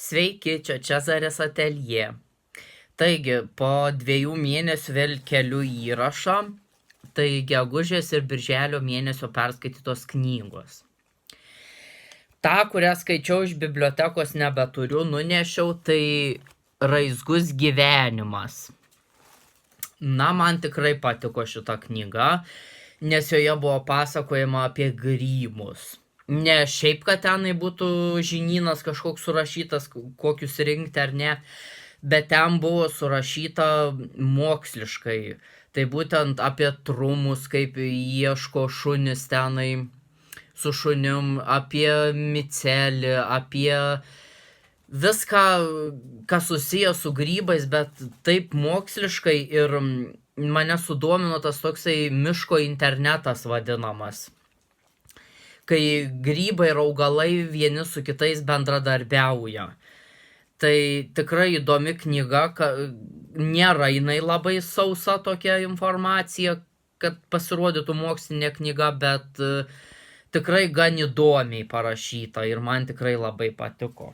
Sveiki, čia Čezarės ateljė. Taigi, po 2 mėnesių vėl keliu įrašą. Tai gegužės ir birželio mėnesio perskaitytos knygos. Ta, kurią skaičiau iš bibliotekos nebeturiu, nunešiau, tai Raizgus gyvenimas. Na, man tikrai patiko šita knyga, nes joje buvo pasakojama apie grybus. Ne šiaip, kad tenai būtų žinynas kažkoks surašytas, kokius rinkti ar ne, bet ten buvo surašyta moksliškai. Tai būtent apie trumus, kaip ieško šunis tenai su šunim, apie micelį, apie viską, kas susiję su grybais, bet taip moksliškai, ir mane sudomino tas toksai miško internetas vadinamas. Kai grybai ir augalai vieni su kitais bendradarbiauja. Tai tikrai įdomi knyga, nėra jinai labai sausa tokia informacija, kad pasirodytų mokslinė knyga, bet tikrai gan įdomiai parašyta ir man tikrai labai patiko.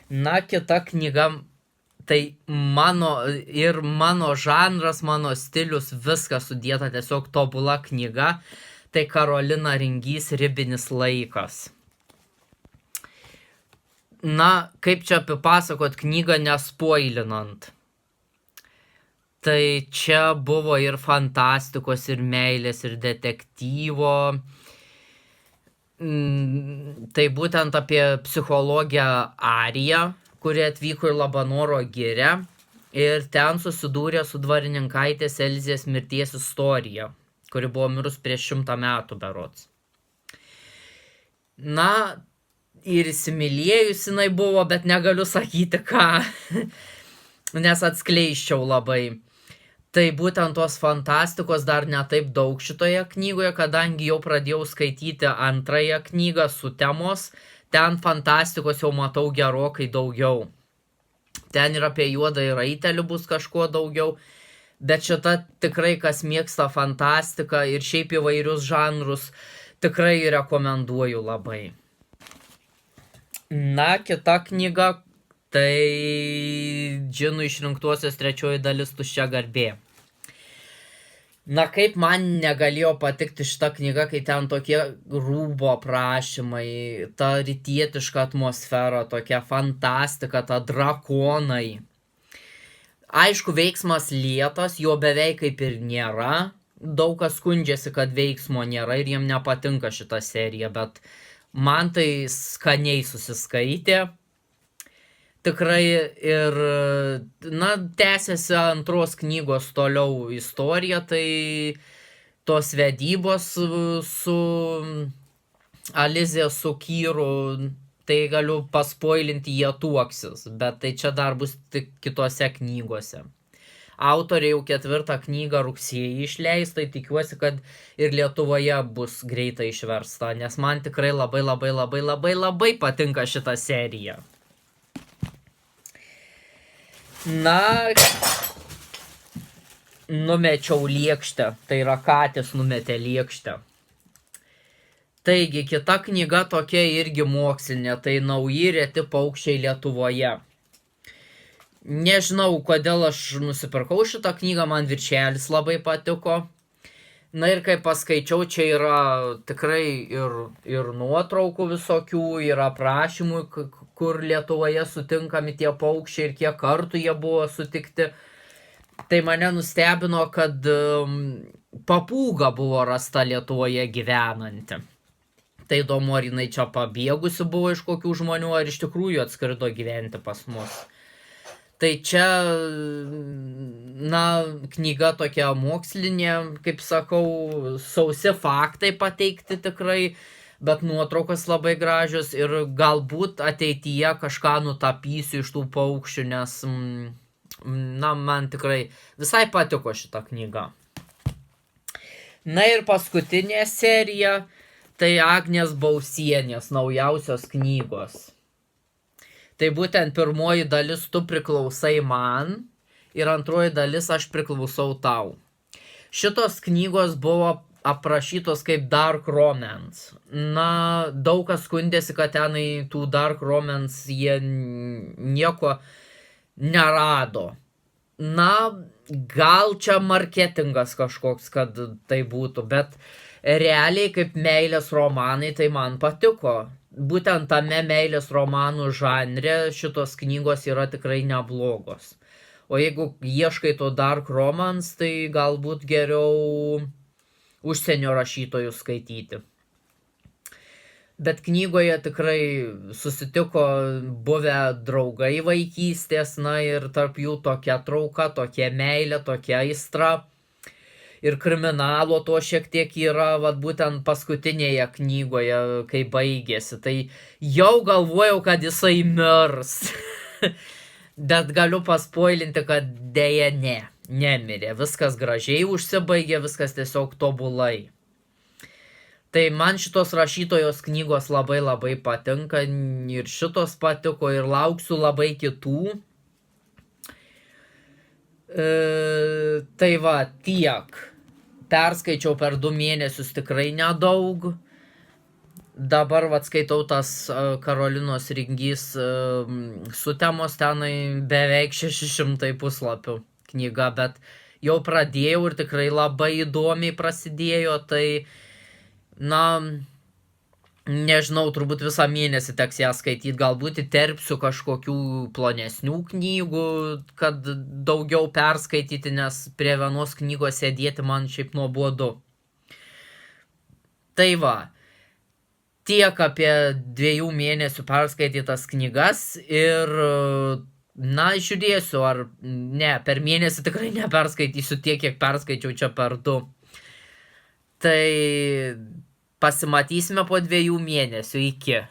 Na, kita knyga, tai mano žanras, mano stilius, viskas sudėta, tiesiog tobula knyga, tai Karolina Ringys Ribinis laikas. Na, kaip čia apipasakot knygą nespoilinant. Tai čia buvo ir fantastikos, ir meilės, ir detektyvo. Tai būtent apie psichologę Ariją, kuri atvyko į Labanoro girią ir ten susidūrė su dvarininkaitės Elzės mirties istorija, kuri buvo mirus prieš 100 metų berods. Na, ir įsimylėjus jinai buvo, bet negaliu sakyti ką, nes atskleisčiau labai. Tai būtent tos fantastikos dar netaip daug šitoje knygoje, kadangi jau pradėjau skaityti antrąją knygą su temos, ten fantastikos jau matau gerokai daugiau. Ten ir apie juodąjį raitelį bus kažkuo daugiau, bet šita tikrai, kas mėgsta fantastiką ir šiaip įvairius žanrus, tikrai rekomenduoju labai. Na, kita knyga, tai Džinų išrinktuosios 3 dalis Tuščia garbė. Na, kaip man negalėjo patikti šita knyga, kai ten tokie rūbo aprašymai, ta rytietiška atmosfera, tokia fantastika, ta drakonai. Aišku, veiksmas lėtas, jo beveik kaip ir nėra. Daug kas skundžiasi, kad veiksmo nėra ir jiem nepatinka šita serija, bet man tai skaniai susiskaitė. Tikrai ir, na, tęsiasi antros knygos toliau istorija, tai tos vedybos su Alizė, su Kyru, tai galiu paspoilinti, jie tuoksis, bet tai čia dar bus tik kitose knygose. Autoriai jau 4 knygą rugsėjį išleis, tai tikiuosi, kad ir Lietuvoje bus greitai išversta, nes man tikrai labai patinka šita serija. Na, numečiau lėkštę, tai yra katės numetė lėkštę. Taigi, kita knyga tokia irgi mokslinė, tai Nauji reti paukščiai Lietuvoje. Nežinau, kodėl aš nusipirkau šitą knygą, man viršelis labai patiko. Na ir kai paskaičiau, čia yra tikrai ir nuotraukų visokių, ir aprašymų, kur Lietuvoje sutinkami tie paukščiai ir kiek kartų jie buvo sutikti. Tai mane nustebino, kad papūga buvo rasta Lietuvoje gyvenanti. Tai įdomu, ar jinai čia pabėgusi buvo iš kokių žmonių, ar iš tikrųjų atskrido gyventi pas mus. Tai čia, na, knyga tokia mokslinė, kaip sakau, sausi faktai pateikti tikrai, bet nuotraukos labai gražios ir galbūt ateityje kažką nutapysiu iš tų paukščių, nes, na, man tikrai visai patiko šita knyga. Na ir paskutinė serija, tai Agnės Bausienės naujausios knygos. Tai būtent pirmoji dalis Tu priklausai man ir antroji dalis Aš priklausau tau. Šitos knygos buvo aprašytos kaip dark romance. Na, daug kas skundėsi, kad tenai tų dark romance jie nieko nerado. Na, gal čia marketingas kažkoks, kad tai būtų, bet realiai kaip meilės romanai tai man patiko. Būtent tame meilės romanų žanre šitos knygos yra tikrai neblogos. O jeigu ieškai to dark romance, tai galbūt geriau užsienio rašytojų skaityti. Bet knygoje tikrai susitiko buvę draugai vaikystės, na ir tarp jų tokia trauka, tokia meilė, tokia aistra. Ir kriminalo to šiek tiek yra, vat būtent paskutinėje knygoje, kai baigėsi. Tai jau galvojau, kad jisai mirs. Bet galiu paspoilinti, kad dėja nemirė. Viskas gražiai užsibaigė, viskas tiesiog tobulai. Tai man šitos rašytojos knygos labai labai patinka ir šitos patiko ir lauksiu labai kitų. Tai va, tiek. Perskaičiau per 2 mėnesius tikrai nedaug. Dabar vat skaitau tas Karolinos Ringys Sutemos, tenai beveik 600 puslapių knyga, bet jau pradėjau ir tikrai labai įdomiai prasidėjo, tai na, nežinau, turbūt visą mėnesį teks ją skaityti, galbūt įterpsiu kažkokių plonesnių knygų, kad daugiau perskaityti, nes prie vienos knygos sėdėti man šiaip nuobodu. Tai va, tiek apie 2 mėnesių perskaitytas knygas ir, na, žiūrėsiu, ar ne, per mėnesį tikrai neperskaitysiu tiek, kiek perskaičiau čia per 2. Tai pasimatysime po 2 mėnesių, iki.